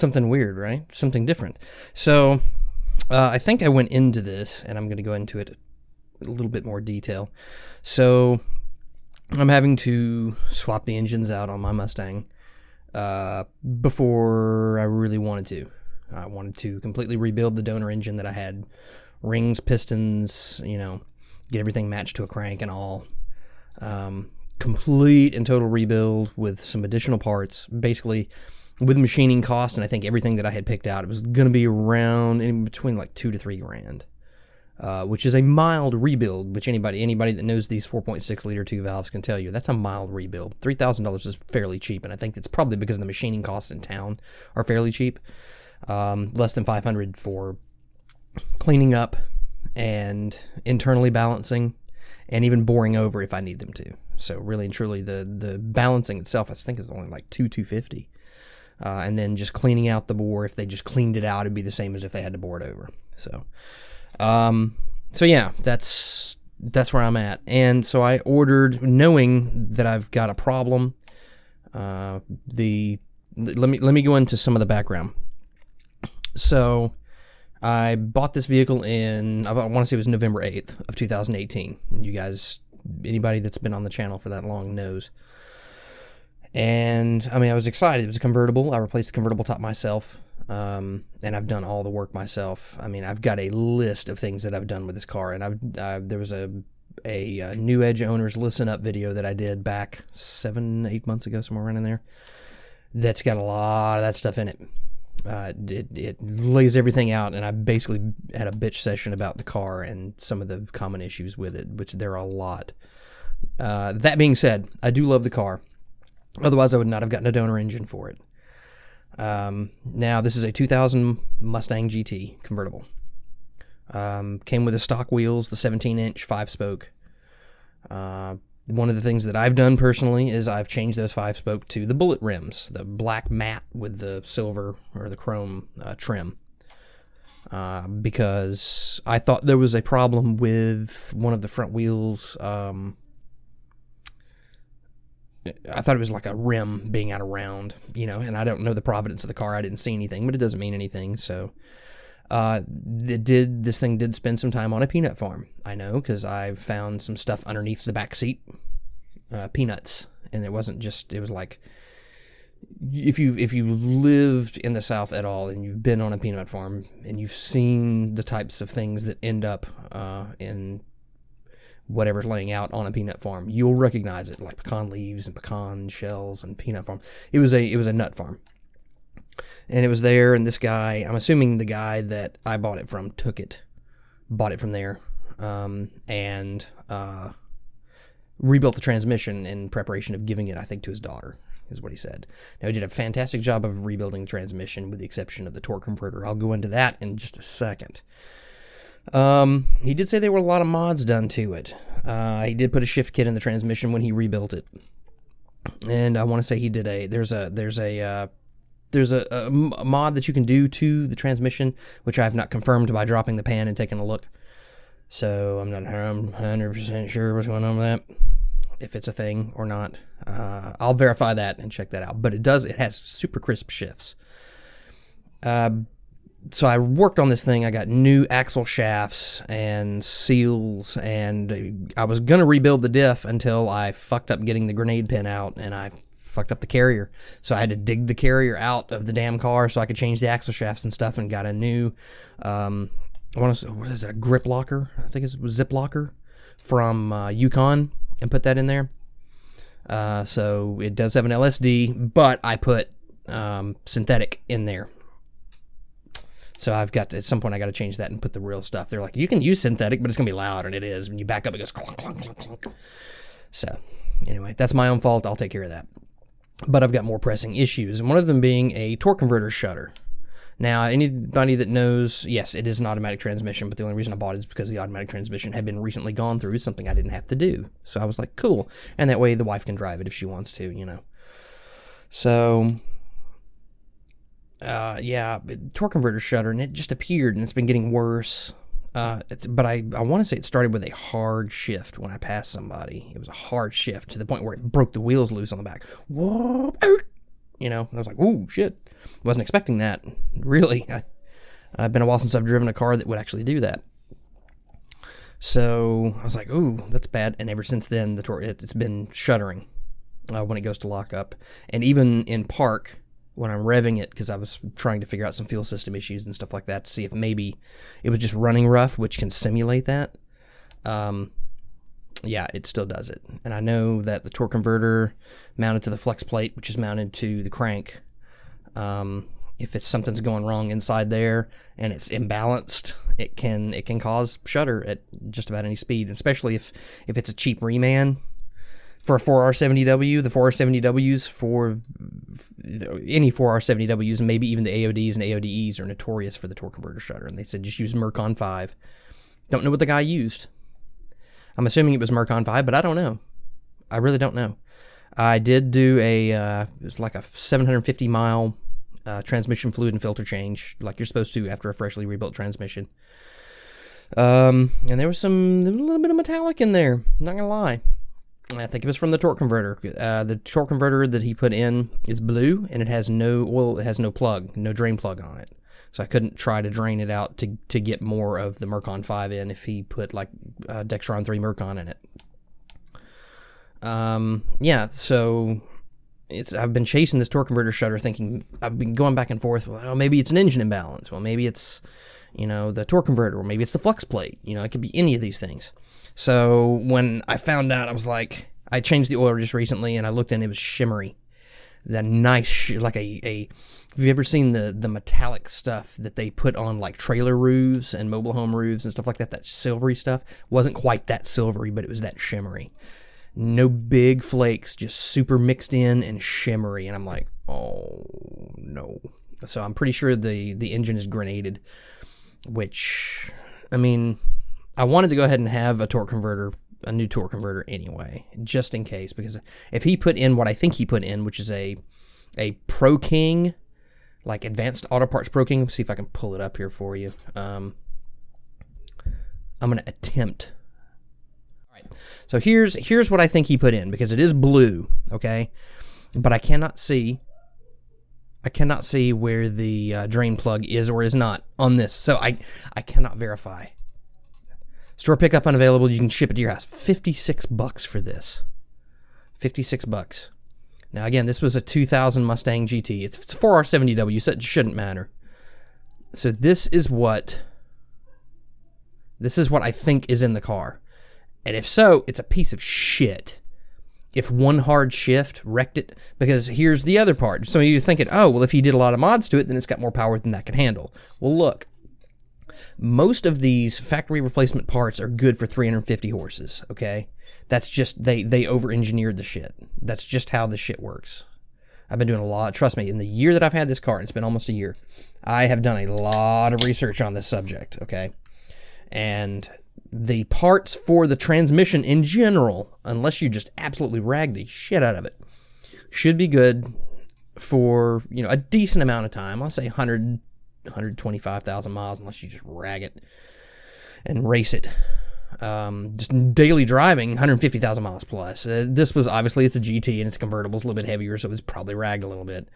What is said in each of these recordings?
something weird, right? Something different. So I think I went into this, and I'm going to go into it a little bit more detail. So I'm having to swap the engines out on my Mustang before I really wanted to. I wanted to completely rebuild the donor engine that I had. Rings, pistons, get everything matched to a crank and all. Complete and total rebuild with some additional parts. Basically, with machining cost and I think everything that I had picked out, it was going to be around in between like $2,000 to $3,000, which is a mild rebuild, which anybody that knows these 4.6 liter 2 valves can tell you that's a mild rebuild. $3,000 is fairly cheap, and I think it's probably because the machining costs in town are fairly cheap. Less than $500 for cleaning up and internally balancing and even boring over if I need them to. So really and truly the balancing itself I think is only like $250. And then just cleaning out the bore, if they just cleaned it out, it'd be the same as if they had to bore it over. So yeah, that's where I'm at. And so I ordered, knowing that I've got a problem. Let me go into some of the background. So I bought this vehicle I want to say it was November 8th of 2018. You guys, anybody that's been on the channel for that long knows. And I was excited. It was a convertible. I replaced the convertible top myself. And I've done all the work myself. I've got a list of things that I've done with this car. And there was a New Edge owners listen up video that I did back 7-8 months ago, somewhere around in there. That's got a lot of that stuff in it. It lays everything out, and I basically had a bitch session about the car and some of the common issues with it, which there are a lot. That being said, I do love the car. Otherwise, I would not have gotten a donor engine for it. Now, this is a 2000 Mustang GT convertible. Came with the stock wheels, the 17-inch 5-spoke. One of the things that I've done personally is I've changed those 5-spoke to the bullet rims, the black matte with the silver or the chrome trim, because I thought there was a problem with one of the front wheels. I thought it was like a rim being out of round, and I don't know the provenance of the car. I didn't see anything, but it doesn't mean anything. So this thing did spend some time on a peanut farm. I know, because I found some stuff underneath the back seat, peanuts, and it was like, if you've lived in the South at all and you've been on a peanut farm and you've seen the types of things that end up in whatever's laying out on a peanut farm, you'll recognize it, like pecan leaves and pecan shells and peanut farm. It was a nut farm. And it was there, and this guy, I'm assuming the guy that I bought it from bought it from there, and rebuilt the transmission in preparation of giving it, I think, to his daughter, is what he said. Now, he did a fantastic job of rebuilding the transmission, with the exception of the torque converter. I'll go into that in just a second. He did say there were a lot of mods done to it. He did put a shift kit in the transmission when he rebuilt it, and I want to say he did there's a mod that you can do to the transmission, which I have not confirmed by dropping the pan and taking a look. So I'm not 100% sure what's going on with that, if it's a thing or not. I'll verify that and check that out. But it has super crisp shifts. So I worked on this thing. I got new axle shafts and seals, and I was going to rebuild the diff until I fucked up getting the grenade pin out, and I fucked up the carrier. So I had to dig the carrier out of the damn car so I could change the axle shafts and stuff, and got a new, a grip locker? I think it was zip locker from Yukon, and put that in there. So it does have an LSD, but I put synthetic in there. So at some point I got to change that and put the real stuff. They're like, you can use synthetic, but it's going to be loud, and it is. When you back up, it goes clunk, clunk, clunk, clunk. So anyway, that's my own fault. I'll take care of that. But I've got more pressing issues, and one of them being a torque converter shutter. Now, anybody that knows, yes, it is an automatic transmission, but the only reason I bought it is because the automatic transmission had been recently gone through, something I didn't have to do. So I was like, cool. And that way the wife can drive it if she wants to, So, torque converter shutter, and it just appeared, and it's been getting worse. But I want to say it started with a hard shift when I passed somebody. It was a hard shift to the point where it broke the wheels loose on the back. Whoa! you know. I was like, ooh, shit. Wasn't expecting that. Really. I've been a while since I've driven a car that would actually do that. So I was like, ooh, that's bad. And ever since then, it's been shuddering when it goes to lock up. And even in park, when I'm revving it, because I was trying to figure out some fuel system issues and stuff like that to see if maybe it was just running rough, which can simulate that. Yeah, it still does it. And I know that the torque converter mounted to the flex plate, which is mounted to the crank, if something's going wrong inside there and it's imbalanced, it can cause shudder at just about any speed, especially if it's a cheap reman for a 4R70W. The 4R70Ws for any 4R70Ws, and maybe even the AODs and AODEs, are notorious for the torque converter shudder. And they said just use Mercon 5. Don't know what the guy used. I'm assuming it was Mercon 5, but I don't know. I really don't know. I did do it was like a 750 mile transmission fluid and filter change, like you're supposed to after a freshly rebuilt transmission. And there was a little bit of metallic in there, not gonna lie. I think it was from the torque converter. The torque converter that he put in is blue, and it has no oil. It has no plug, no drain plug on it. So I couldn't try to drain it out to get more of the Mercon 5 in if he put like Dextron 3 Mercon in it. Yeah, so I've been chasing this torque converter shudder, thinking, I've been going back and forth. Well, maybe it's an engine imbalance. Well, maybe it's, the torque converter, or maybe it's the flex plate. It could be any of these things. So when I found out, I was like, I changed the oil just recently, and I looked and it was shimmery. That nice, like have you ever seen the metallic stuff that they put on like trailer roofs and mobile home roofs and stuff like that? That silvery stuff wasn't quite that silvery, but it was that shimmery. No big flakes, just super mixed in and shimmery. And I'm like, oh no. So I'm pretty sure the engine is grenaded, which, I mean, I wanted to go ahead and have a new torque converter anyway, just in case, because if he put in what I think he put in, which is a Pro King, like Advanced Auto Parts Pro King, let's see if I can pull it up here for you. I'm going to attempt. All right, so here's what I think he put in, because it is blue, okay, but I cannot see where the drain plug is or is not on this, so I cannot verify. Store pickup unavailable. You can ship it to your house. $56 for this. $56. Now again, this was a 2000 Mustang GT. It's a 4R70W, so it shouldn't matter. So this is what I think is in the car. And if so, it's a piece of shit. If one hard shift wrecked it, because here's the other part. Some of you are thinking, oh, well, if he did a lot of mods to it, then it's got more power than that can handle. Well, look. Most of these factory replacement parts are good for 350 horses, okay? That's just, they over-engineered the shit. That's just how the shit works. I've been doing a lot, trust me, in the year that I've had this car, and it's been almost a year, I have done a lot of research on this subject, okay? And the parts for the transmission in general, unless you just absolutely rag the shit out of it, should be good for, a decent amount of time. I'll say 125,000 miles, unless you just rag it and race it. Just daily driving, 150,000 miles plus. This was, obviously, it's a GT and it's convertible. It's a little bit heavier, so it was probably ragged a little bit.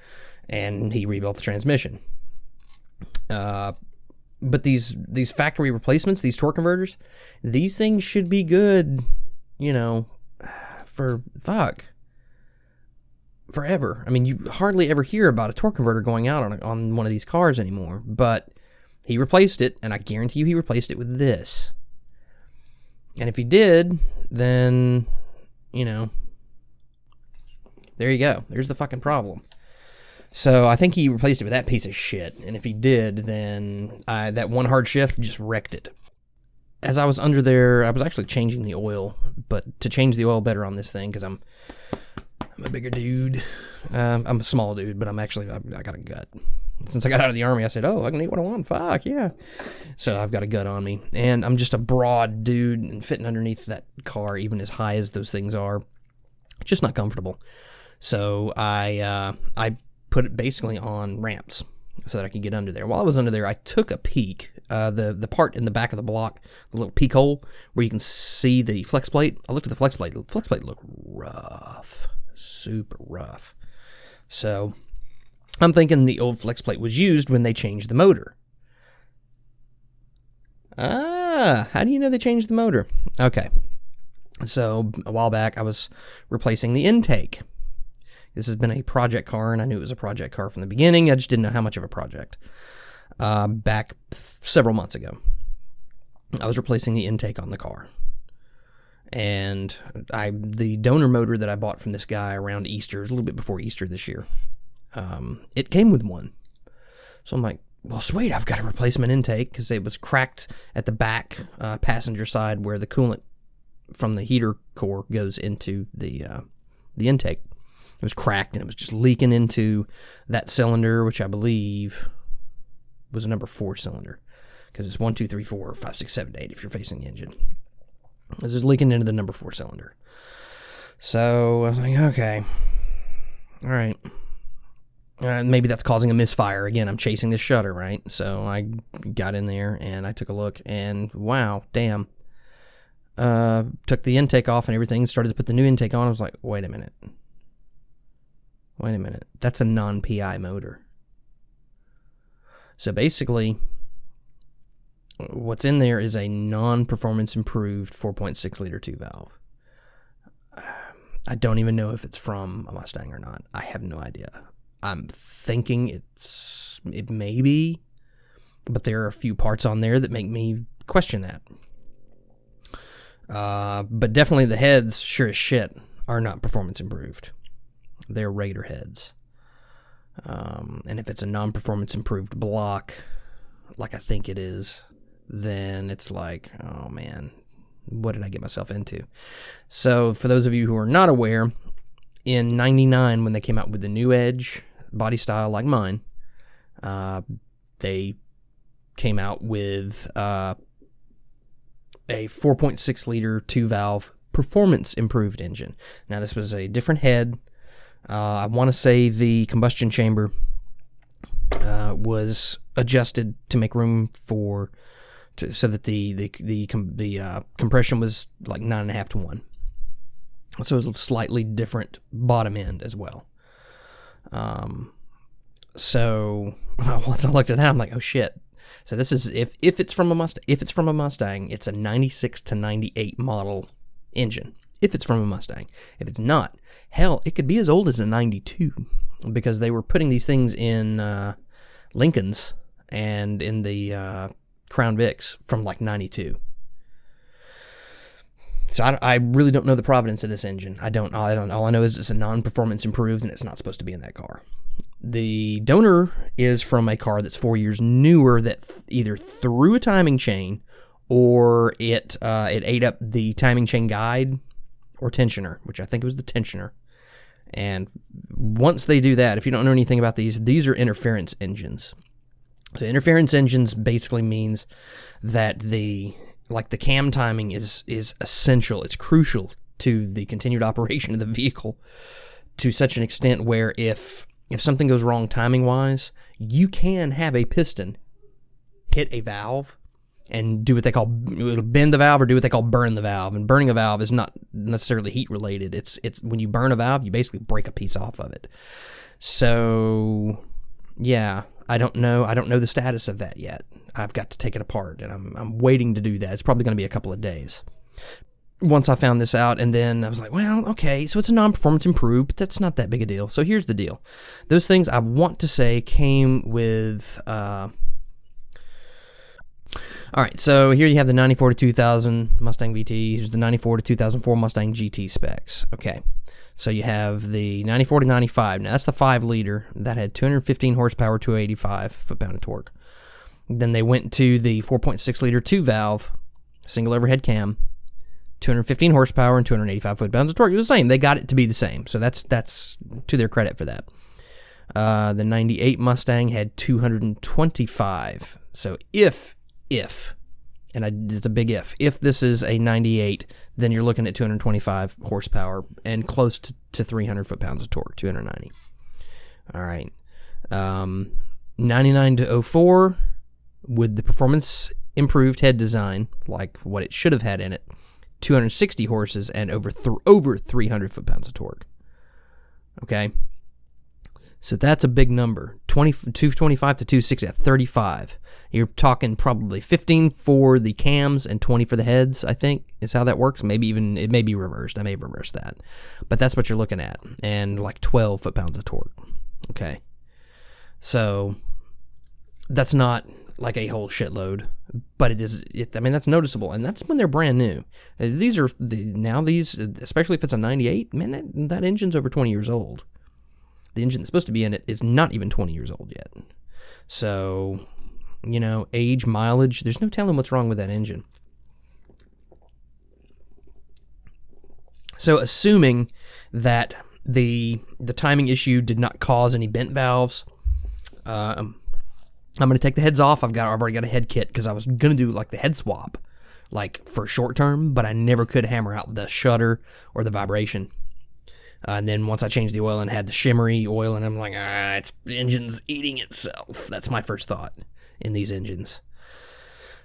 And he rebuilt the transmission. But these factory replacements, these torque converters, these things should be good, for forever. I mean, you hardly ever hear about a torque converter going out on one of these cars anymore, but he replaced it, and I guarantee you he replaced it with this. And if he did, then, there you go. There's the fucking problem. So I think he replaced it with that piece of shit, and if he did, then that one hard shift just wrecked it. As I was under there, I was actually changing the oil, but to change the oil better on this thing, because I'm a bigger dude. I'm a small dude, but I got a gut. Since I got out of the Army, I said, oh, I can eat what I want. Fuck, yeah. So I've got a gut on me. And I'm just a broad dude, and fitting underneath that car, even as high as those things are, just not comfortable. So I put it basically on ramps so that I could get under there. While I was under there, I took a peek. The part in the back of the block, the little peek hole where you can see the flex plate. I looked at the flex plate. The flex plate looked rough. Super rough. So I'm thinking the old flex plate was used when they changed the motor. How do you know they changed the motor? Okay. So a while back, I was replacing the intake. This has been a project car, and I knew it was a project car from the beginning. I just didn't know how much of a project. Back several months ago, I was replacing the intake on the car. And the donor motor that I bought from this guy around Easter, a little bit before Easter this year, it came with one. So I'm like, well, sweet, I've got a replacement intake, because it was cracked at the back passenger side where the coolant from the heater core goes into the intake. It was cracked, and it was just leaking into that cylinder, which I believe was a number 4 cylinder, because it's 1, 2, 3, 4, 5, 6, 7, 8 if you're facing the engine. It was just leaking into the number 4 cylinder. So I was like, okay, all right. Maybe that's causing a misfire. Again, I'm chasing this shutter, right? So I got in there, and I took a look, and wow, damn. Took the intake off and everything, started to put the new intake on. I was like, wait a minute. That's a non-PI motor. So basically, what's in there is a non-performance improved 4.6 liter 2 valve. I don't even know if it's from a Mustang or not. I have no idea. I'm thinking it may be, but there are a few parts on there that make me question that. But definitely the heads, sure as shit, are not performance improved. They're Raider heads. And if it's a non-performance improved block, like I think it is, then it's like, oh man, what did I get myself into? So for those of you who are not aware, in 99, when they came out with the new Edge body style like mine, they came out with a 4.6 liter 2 valve performance improved engine. Now this was a different head. I want to say the combustion chamber was adjusted to make room so that the compression was like 9.5 to 1. So it was a slightly different bottom end as well. So once I looked at that, I'm like, oh shit. So this is if it's from a Mustang, it's a 96 to 98 model engine. If it's from a Mustang. If it's not, hell, it could be as old as a 92, because they were putting these things in Lincolns and in the Crown Vics from like 92. So I really don't know the provenance of this engine. I don't. All I know is it's a non-performance improved, and it's not supposed to be in that car. The donor is from a car that's 4 years newer that either threw a timing chain or it ate up the timing chain guide or tensioner, which I think it was the tensioner. And once they do that, if you don't know anything about these are interference engines. So interference engines basically means that the cam timing is essential. It's crucial to the continued operation of the vehicle to such an extent where if something goes wrong timing-wise, you can have a piston hit a valve and do what they call bend the valve or do what they call burn the valve. And burning a valve is not necessarily heat related. It's when you burn a valve, you basically break a piece off of it. So yeah, I don't know the status of that yet. I've got to take it apart, and I'm waiting to do that. It's probably going to be a couple of days. Once I found this out, and then I was like, well, okay, so it's a non-performance improved, but that's not that big a deal. So here's the deal. Those things I want to say came with all right, so here you have the 94 to 2000 Mustang VT. Here's the 94 to 2004 Mustang GT specs. Okay, so you have the 94 to 95. Now, that's the 5-liter. That had 215 horsepower, 285 foot-pound of torque. Then they went to the 4.6-liter 2-valve, single overhead cam, 215 horsepower and 285 foot-pounds of torque. It was the same. They got it to be the same, so that's to their credit for that. The 98 Mustang had 225. So if, and it's a big if this is a 98, then you're looking at 225 horsepower and close to 300 foot-pounds of torque, 290. All right. 99 to 04 with the performance improved head design, like what it should have had in it, 260 horses and over 300 foot-pounds of torque. Okay. So that's a big number. 225 to 260 at 35. You're talking probably 15 for the cams and 20 for the heads, I think, is how that works. Maybe even, it may be reversed. I may have reversed that. But that's what you're looking at. And like 12 foot-pounds of torque. Okay. So that's not like a whole shitload, but I mean, that's noticeable, and that's when they're brand new. These, especially if it's a 98, man, that engine's over 20 years old. The engine that's supposed to be in it is not even 20 years old yet. So, age, mileage, there's no telling what's wrong with that engine. So, assuming that the timing issue did not cause any bent valves, I'm going to take the heads off. I've already got a head kit because I was going to do like the head swap, like for short term, but I never could hammer out the shudder or the vibration. And then once I changed the oil and had the shimmery oil, and I'm like, the engine's eating itself. That's my first thought in these engines.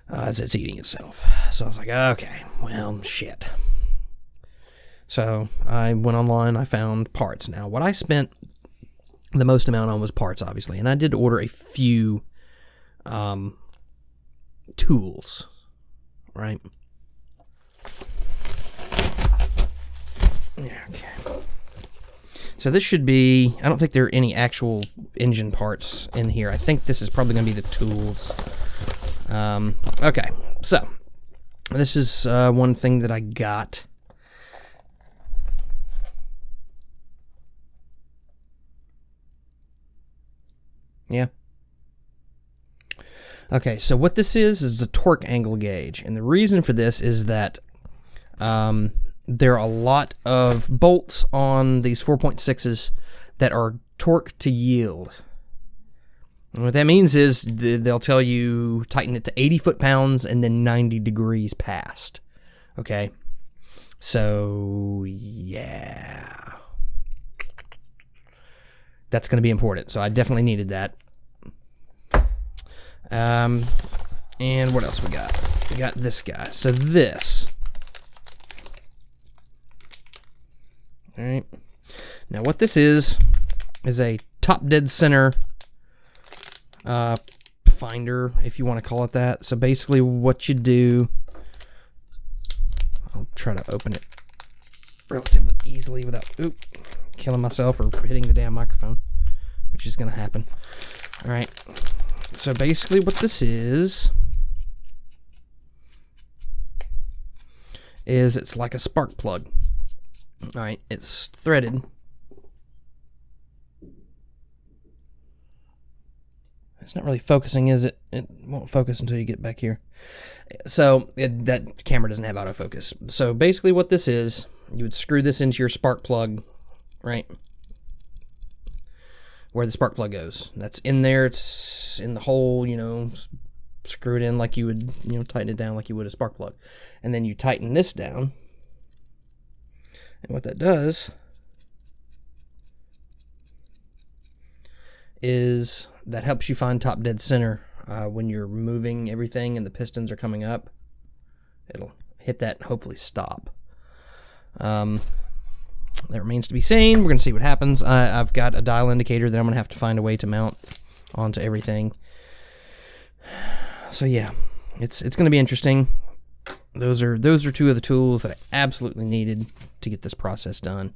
It's eating itself. So I was like, okay, well, shit. So I went online, I found parts. Now, what I spent the most amount on was parts, obviously, and I did order a few tools, right? Yeah, okay. So this should be, I don't think there are any actual engine parts in here. I think this is probably going to be the tools. Okay, so this is one thing that I got. Yeah. Okay, so what this is the torque angle gauge. And the reason for this is that there are a lot of bolts on these 4.6s that are torque to yield. And what that means is they'll tell you tighten it to 80 foot-pounds and then 90 degrees past. Okay? So, yeah. That's going to be important. So I definitely needed that. And what else we got? We got this guy. So this. All right. Now what this is a top dead center finder, if you want to call it that. So basically what you do, I'll try to open it relatively easily without killing myself or hitting the damn microphone, which is going to happen. All right. So basically what this is it's like a spark plug. All right, it's threaded. It's not really focusing, is it? It won't focus until you get back here. So that camera doesn't have autofocus. So basically what this is, you would screw this into your spark plug, right? Where the spark plug goes. That's in there. It's in the hole, screw it in like you would, tighten it down like you would a spark plug. And then you tighten this down. And what that does is that helps you find top dead center when you're moving everything and the pistons are coming up. It'll hit that and hopefully stop. That remains to be seen. We're going to see what happens. I've got a dial indicator that I'm going to have to find a way to mount onto everything. So yeah, it's going to be interesting. Those are two of the tools that I absolutely needed to get this process done.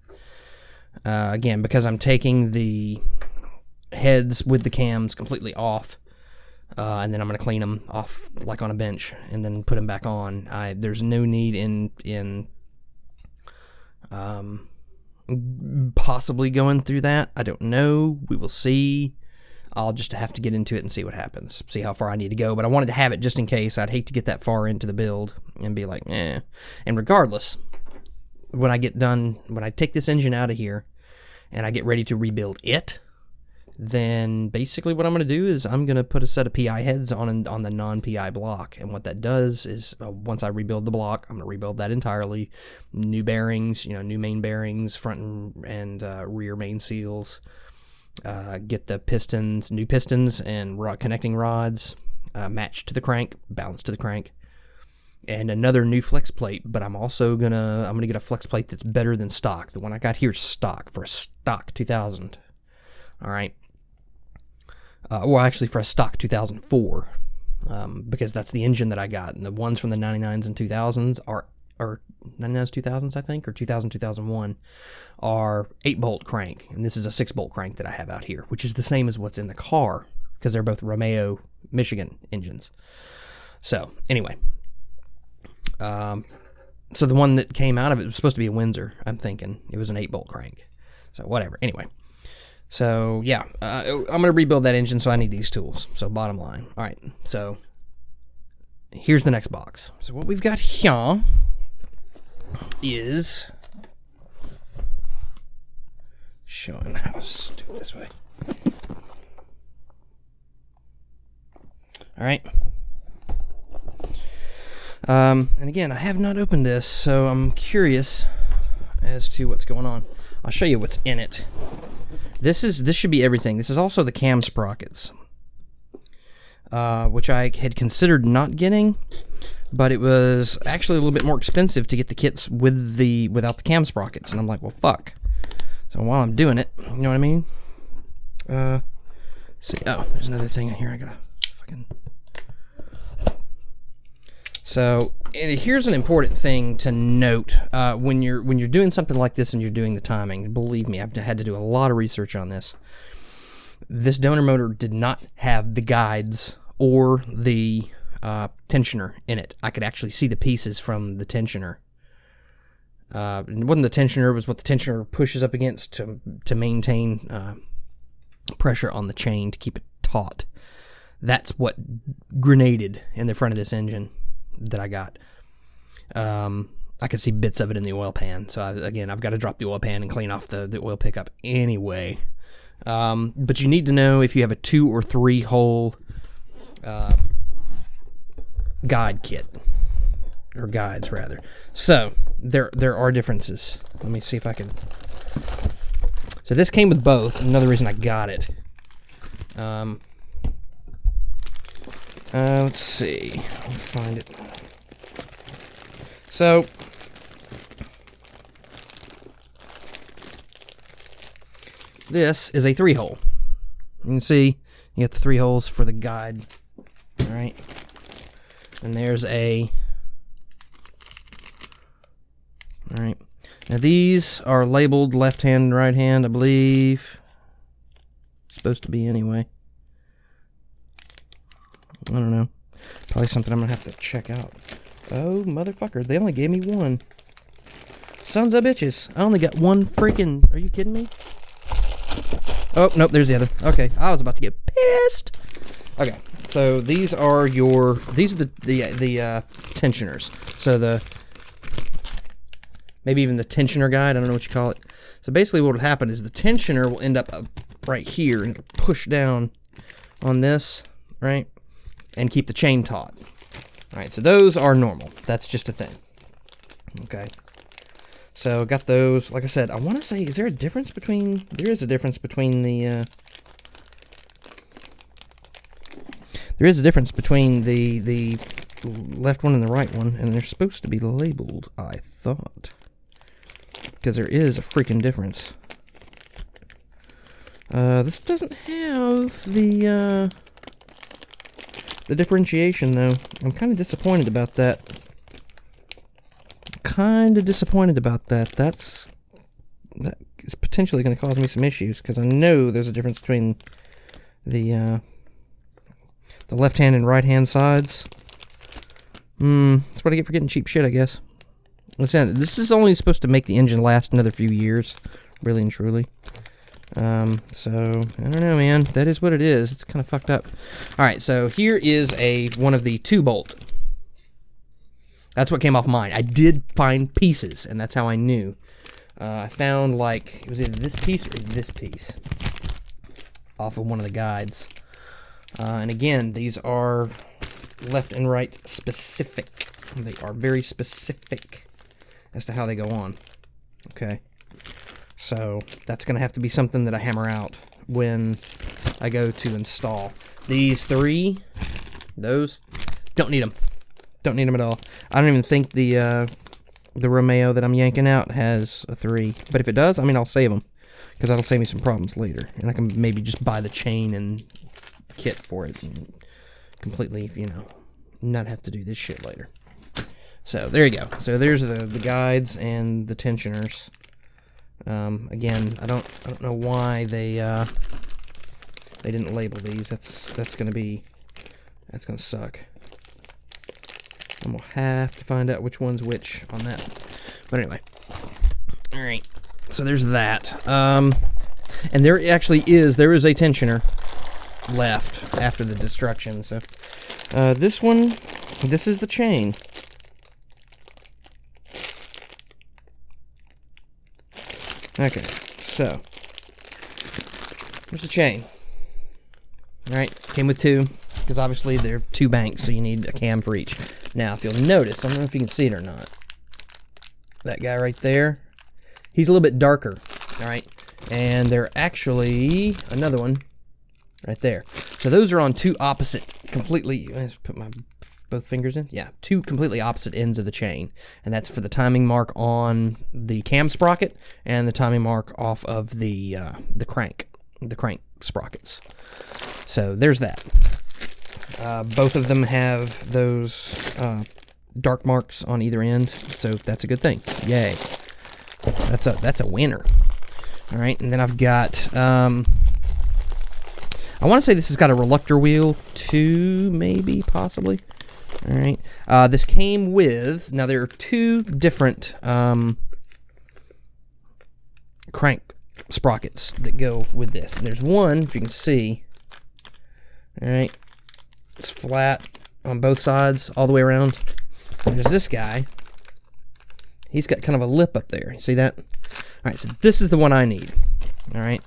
Again, because I'm taking the heads with the cams completely off, and then I'm going to clean them off like on a bench and then put them back on. There's no need in possibly going through that. I don't know. We will see. I'll just have to get into it and see what happens, see how far I need to go. But I wanted to have it just in case. I'd hate to get that far into the build and be like, eh. And regardless, when I get done, when I take this engine out of here and I get ready to rebuild it, then basically what I'm going to do is I'm going to put a set of PI heads on the non-PI block. And what that does is once I rebuild the block, I'm going to rebuild that entirely. New bearings, new main bearings, front and rear main seals. Get the pistons, new pistons and connecting rods matched to the crank, balanced to the crank, and another new flex plate. But I'm gonna get a flex plate that's better than stock. The one I got here is stock for a stock 2000. All right. Well, actually, for a stock 2004, because that's the engine that I got. And the ones from the 99s and 2000s or 99s, 2000s, I think, or 2000, 2001, are 8-bolt crank. And this is a 6-bolt crank that I have out here, which is the same as what's in the car, because they're both Romeo, Michigan engines. So, anyway. So the one that came out of it was supposed to be a Windsor, I'm thinking. It was an 8-bolt crank. So, whatever. Anyway. So, yeah, I'm going to rebuild that engine, so I need these tools. So, bottom line. All right, so here's the next box. So, what we've got here is showing how to do it this way. All right. And again, I have not opened this, so I'm curious as to what's going on. I'll show you what's in it. This should be everything. This is also the cam sprockets, which I had considered not getting, but it was actually a little bit more expensive to get the kits without the cam sprockets, and I'm like, well, fuck. So while I'm doing it, you know what I mean? See, oh, there's another thing in here. I gotta fucking. So here's an important thing to note when you're doing something like this and you're doing the timing. Believe me, I've had to do a lot of research on this. This donor motor did not have the guides or the tensioner in it. I could actually see the pieces from the tensioner. It wasn't the tensioner; it was what the tensioner pushes up against to maintain pressure on the chain to keep it taut. That's what grenaded in the front of this engine that I got. I could see bits of it in the oil pan, so I've got to drop the oil pan and clean off the oil pickup anyway. But you need to know if you have a 2 or 3 hole guide kit, or guides rather. So there are differences. Let me see if I can. So this came with both. Another reason I got it. Let's see. I'll find it. So, this is a 3-hole. You can see you got the 3 holes for the guide. All right. And there's a. All right. Now these are labeled left hand and right hand, I believe. Supposed to be anyway. I don't know. Probably something I'm going to have to check out. Oh, motherfucker. They only gave me one. Sons of bitches. I only got one freaking... Are you kidding me? Oh, nope. There's the other. Okay. I was about to get pissed. Okay. So these are your... These are the tensioners. So the... Maybe even the tensioner guide. I don't know what you call it. So basically what will happen is the tensioner will end up right here and it'll push down on this, right? And keep the chain taut. All right, so those are normal. That's just a thing. Okay. So got those. Like I said, I want to say, is there a difference between? There is a difference between the. There is a difference between the left one and the right one, and they're supposed to be labeled, I thought, because there is a freaking difference. This doesn't have the differentiation, though. I'm kind of disappointed about that. That is potentially going to cause me some issues, because I know there's a difference between the left hand and right hand sides. That's what I get for getting cheap shit, I guess. Listen, this is only supposed to make the engine last another few years, really and truly. So, I don't know, man. That is what it is. It's kind of fucked up. Alright, so here is one of the 2-bolt. That's what came off mine. I did find pieces, and that's how I knew. I found, like, it was either this piece or this piece off of one of the guides. And again, these are left and right specific. They are very specific as to how they go on. Okay. So that's going to have to be something that I hammer out when I go to install. These 3, those, don't need them. Don't need them at all. I don't even think the Romeo that I'm yanking out has a 3. But if it does, I mean, I'll save them. because that'll save me some problems later, and I can maybe just buy the chain and kit for it and completely, you know, not have to do this shit later. So there you go. So there's the guides and the tensioners. Again, I don't know why they didn't label these. That's gonna suck. I'm gonna have to find out which one's which on that. But anyway, all right. So there's that. And there is a tensioner left after the destruction. So this is the chain. Okay, so here's the chain. All right, came with two, because obviously they're 2 banks, so you need a cam for each. Now, if you'll notice, I don't know if you can see it or not, that guy right there, he's a little bit darker, all right? And they're actually another one right there. So those are on 2 opposite, completely, let's put my both fingers in? Yeah, 2 completely opposite ends of the chain. And that's for the timing mark on the cam sprocket and the timing mark off of the crank sprockets. So there's that. Both of them have those dark marks on either end, so that's a good thing. Yay. That's a winner. All right, and then I've got I want to say this has got a reluctor wheel too, maybe, possibly. All right. This came with, now there are 2 different crank sprockets that go with this. And there's one, if you can see, all right, it's flat on both sides all the way around. And there's this guy. He's got kind of a lip up there. You see that? All right, so this is the one I need. All right,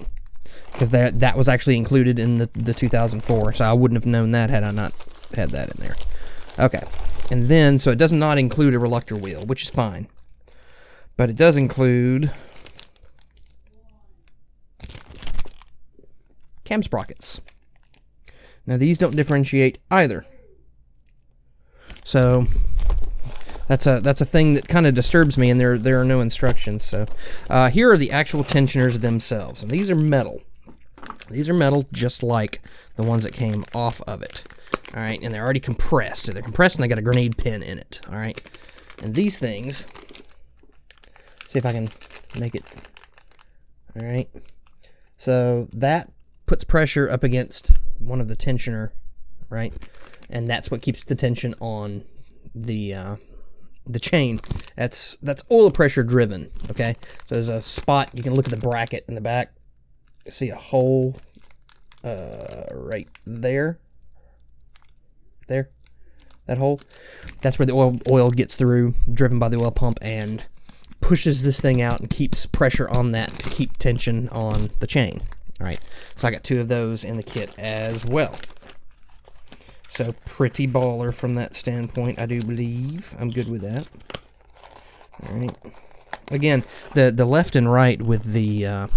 because that was actually included in the 2004, so I wouldn't have known that had I not had that in there. Okay, and then, so it does not include a reluctor wheel, which is fine. But it does include cam sprockets. Now, these don't differentiate either. So, that's a thing that kind of disturbs me, and there are no instructions. So, here are the actual tensioners themselves. And these are metal. These are metal just like the ones that came off of it. All right, and they're already compressed. So they're compressed and they got a grenade pin in it. All right, and these things, see if I can make it. All right, so that puts pressure up against one of the tensioner, right, and that's what keeps the tension on the chain. That's oil pressure driven. Okay, so there's a spot, you can look at the bracket in the back, see a hole right there. There, that hole, that's where the oil gets through, driven by the oil pump, and pushes this thing out and keeps pressure on that to keep tension on the chain. All right, so I got 2 of those in the kit as well. So pretty baller from that standpoint, I do believe. I'm good with that. All right, again, the left and right with the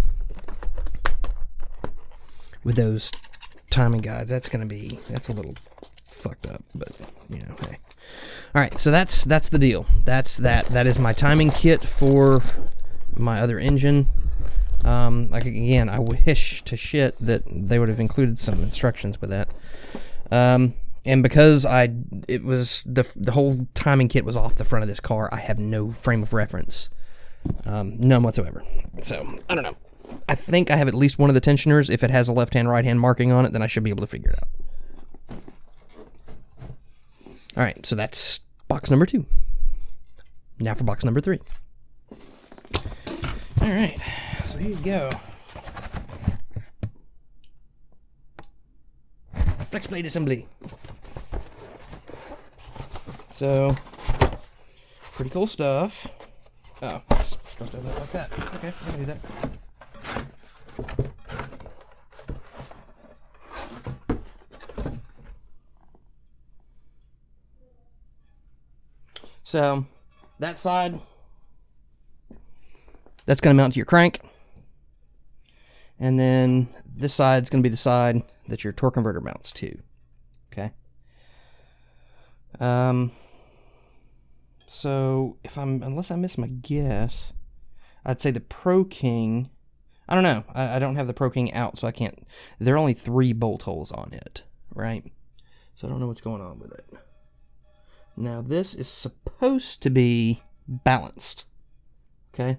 with those timing guides, that's a little fucked up, but you know, hey. All right, so that's the deal. That is my timing kit for my other engine. Like, again, I wish to shit that they would have included some instructions with that. And because it was the whole timing kit was off the front of this car, I have no frame of reference, none whatsoever. So I don't know. I think I have at least one of the tensioners. If it has a left-hand, right-hand marking on it, then I should be able to figure it out. All right, so that's box number 2. Now for box number 3. All right, so here you go. Flex blade assembly. So, pretty cool stuff. Oh, supposed to have that like that. Okay, I can do that. So, that side, that's going to mount to your crank. And then this side's going to be the side that your torque converter mounts to. Okay. So, unless I miss my guess, I'd say the Pro King, I don't know. I don't have the Pro King out, so I can't. There are only 3 bolt holes on it, right? So I don't know what's going on with it. Now, this is supposed to be balanced, okay?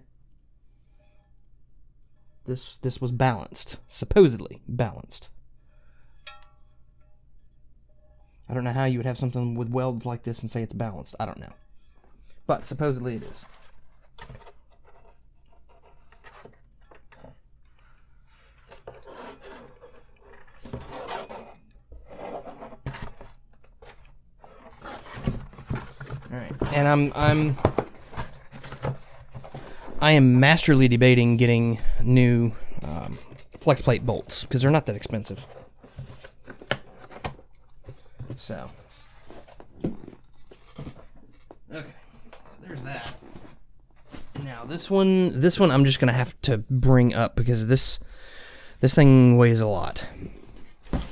This was balanced, supposedly balanced. I don't know how you would have something with welds like this and say it's balanced. I don't know. But supposedly it is. Alright, and I am masterly debating getting new flex plate bolts, because they're not that expensive. So, okay, so there's that. Now this one I'm just gonna have to bring up because this thing weighs a lot.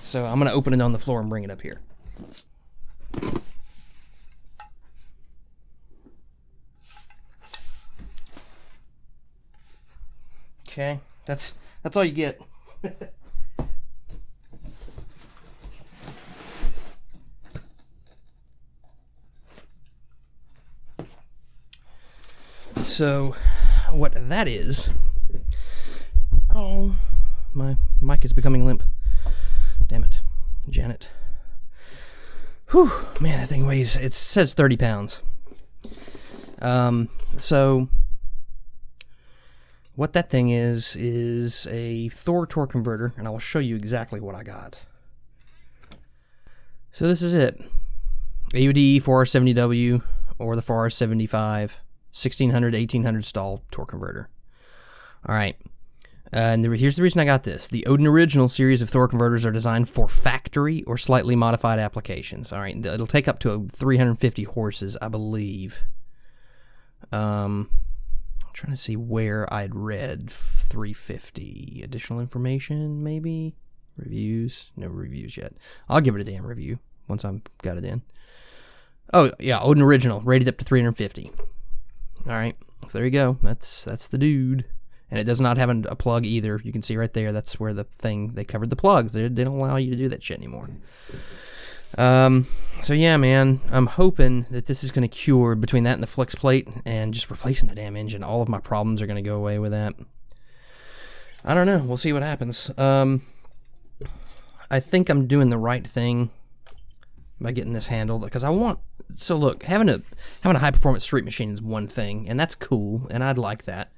So I'm gonna open it on the floor and bring it up here. Okay, that's all you get. So, what that is... Oh, my mic is becoming limp. Damn it. Janet. Whew, man, that thing weighs... It says 30 pounds. So... What that thing is a Thor torque converter, and I will show you exactly what I got. So this is it. AUD 4R70W, or the 4R75, 1600 1800 stall torque converter. Alright, and here's the reason I got this. The Odin Original series of Thor converters are designed for factory or slightly modified applications. Alright, it'll take up to 350 horses, I believe. I'm trying to see where I'd read 350. Additional information, maybe? Reviews? No reviews yet. I'll give it a damn review once I've got it in. Oh, yeah, Odin Original, rated up to 350. Alright, so there you go. That's the dude. And it does not have a plug either. You can see right there, that's where the thing, they covered the plugs. They don't allow you to do that shit anymore. So yeah, man, I'm hoping that this is going to cure between that and the flex plate and just replacing the damn engine. All of my problems are going to go away with that. I don't know. We'll see what happens. I think I'm doing the right thing by getting this handled because I want. So look, having a high performance street machine is one thing, and that's cool, and I'd like that.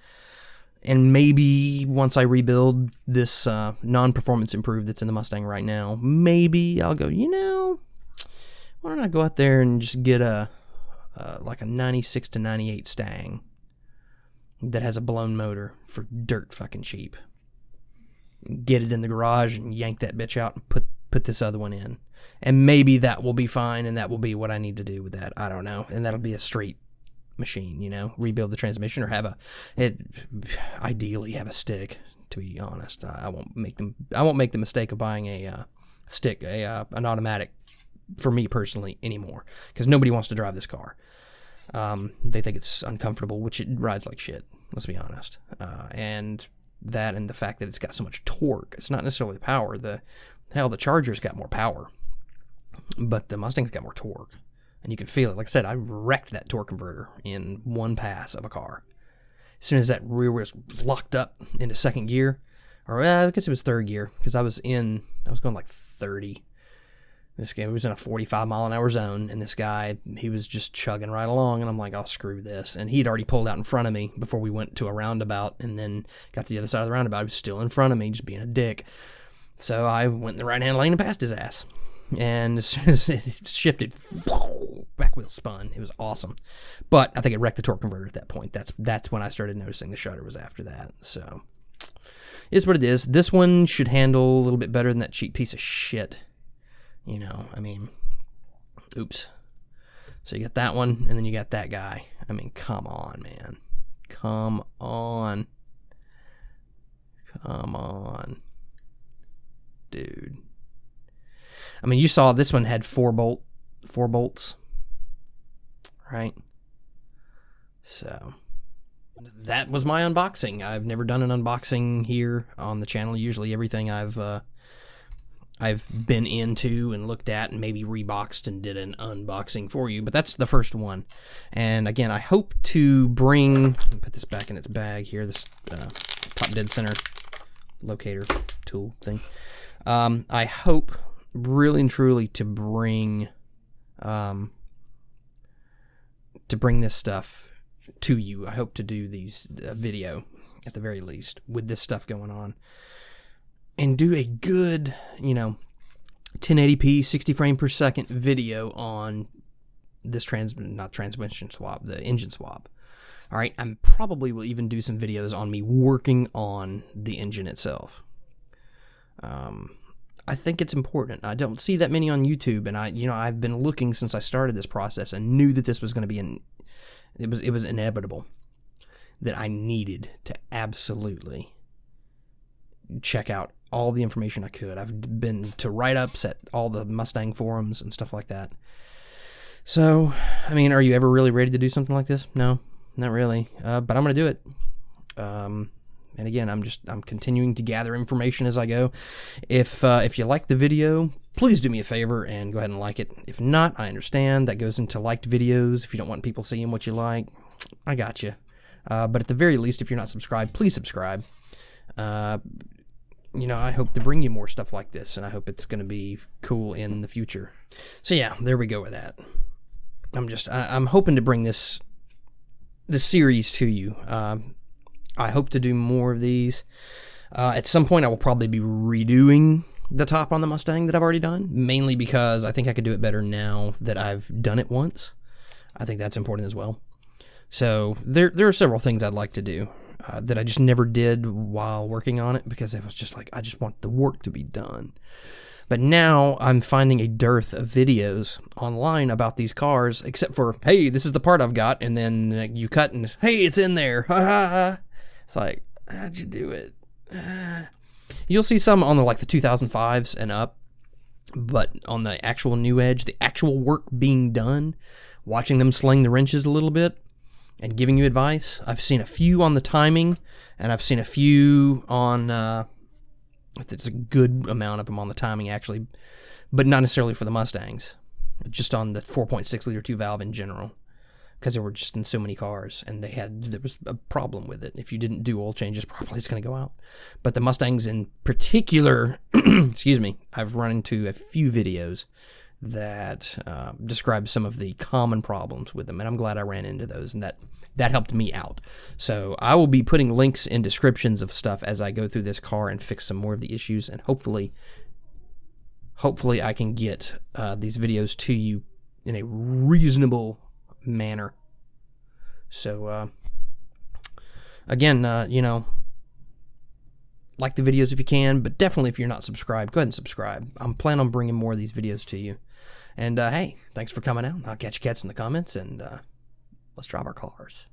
And maybe once I rebuild this non-performance improved that's in the Mustang right now, maybe I'll go, you know, why don't I go out there and just get like a 96 to 98 Stang that has a blown motor for dirt fucking cheap. Get it in the garage and yank that bitch out and put this other one in. And maybe that will be fine, and that will be what I need to do with that. I don't know. And that'll be a street machine, you know, rebuild the transmission or ideally have a stick, to be honest. I won't make the mistake of buying a stick, an automatic for me personally anymore, because nobody wants to drive this car. They think it's uncomfortable, which it rides like shit, let's be honest. And the fact that it's got so much torque. It's not necessarily the power. The Charger's got more power, but the Mustang's got more torque. And you can feel it. Like I said, I wrecked that torque converter in one pass of a car. As soon as that rear was locked up into second gear, or I guess it was third gear, because I was going like 30. This guy was in a 45 mile an hour zone, and this guy, he was just chugging right along, and I'm like, oh, screw this. And he'd already pulled out in front of me before we went to a roundabout, and then got to the other side of the roundabout. He was still in front of me, just being a dick. So I went in the right-hand lane and passed his ass. And as soon as it shifted, back wheel spun. It was awesome. But I think it wrecked the torque converter at that point. That's when I started noticing the shutter was after that. So, it's what it is. This one should handle a little bit better than that cheap piece of shit. You know, I mean, oops. So you got that one, and then you got that guy. I mean, come on, man. Come on. Come on. Dude. I mean, you saw this one had four bolts, right? So, that was my unboxing. I've never done an unboxing here on the channel. Usually everything I've been into and looked at and maybe reboxed and did an unboxing for you, but that's the first one. And again, I hope to bring, put this back in its bag here, this top dead center locator tool thing. I hope really and truly to bring this stuff to you. I hope to do these video at the very least with this stuff going on, and do a good, 1080p 60 frame per second video on this transmission swap, the engine swap. All right, I probably will even do some videos on me working on the engine itself. I think it's important. I don't see that many on YouTube, and I've been looking since I started this process and knew that this was going to be it was inevitable, that I needed to absolutely check out all the information I could. I've been to write-ups at all the Mustang forums and stuff like that. So, I mean, are you ever really ready to do something like this? No, not really. But I'm going to do it. And again, I'm continuing to gather information as I go. If you like the video, please do me a favor and go ahead and like it. If not, I understand. That goes into liked videos. If you don't want people seeing what you like, I got you. But at the very least, if you're not subscribed, please subscribe. I hope to bring you more stuff like this, and I hope it's going to be cool in the future. So yeah, there we go with that. I'm hoping to bring this series to you. I hope to do more of these. At some point, I will probably be redoing the top on the Mustang that I've already done, mainly because I think I could do it better now that I've done it once. I think that's important as well. So there are several things I'd like to do that I just never did while working on it, because it was just like, I just want the work to be done. But now I'm finding a dearth of videos online about these cars, except for, hey, this is the part I've got, and then you cut and, hey, it's in there. Ha ha ha. It's like, how'd you do it? You'll see some on the 2005s and up, but on the actual new Edge, the actual work being done, watching them sling the wrenches a little bit and giving you advice. I've seen a few on the timing, and I've seen a few on, there's a good amount of them on the timing actually, but not necessarily for the Mustangs, just on the 4.6 liter 2-valve in general, because there were just in so many cars, and there was a problem with it. If you didn't do oil changes properly, it's going to go out. But the Mustangs in particular, excuse me, I've run into a few videos that describe some of the common problems with them, and I'm glad I ran into those, and that helped me out. So I will be putting links in descriptions of stuff as I go through this car and fix some more of the issues, and hopefully I can get these videos to you in a reasonable manner. So again, like the videos if you can, but definitely if you're not subscribed, go ahead and subscribe. I'm planning on bringing more of these videos to you. And hey, thanks for coming out. I'll catch you cats in the comments, and let's drive our cars.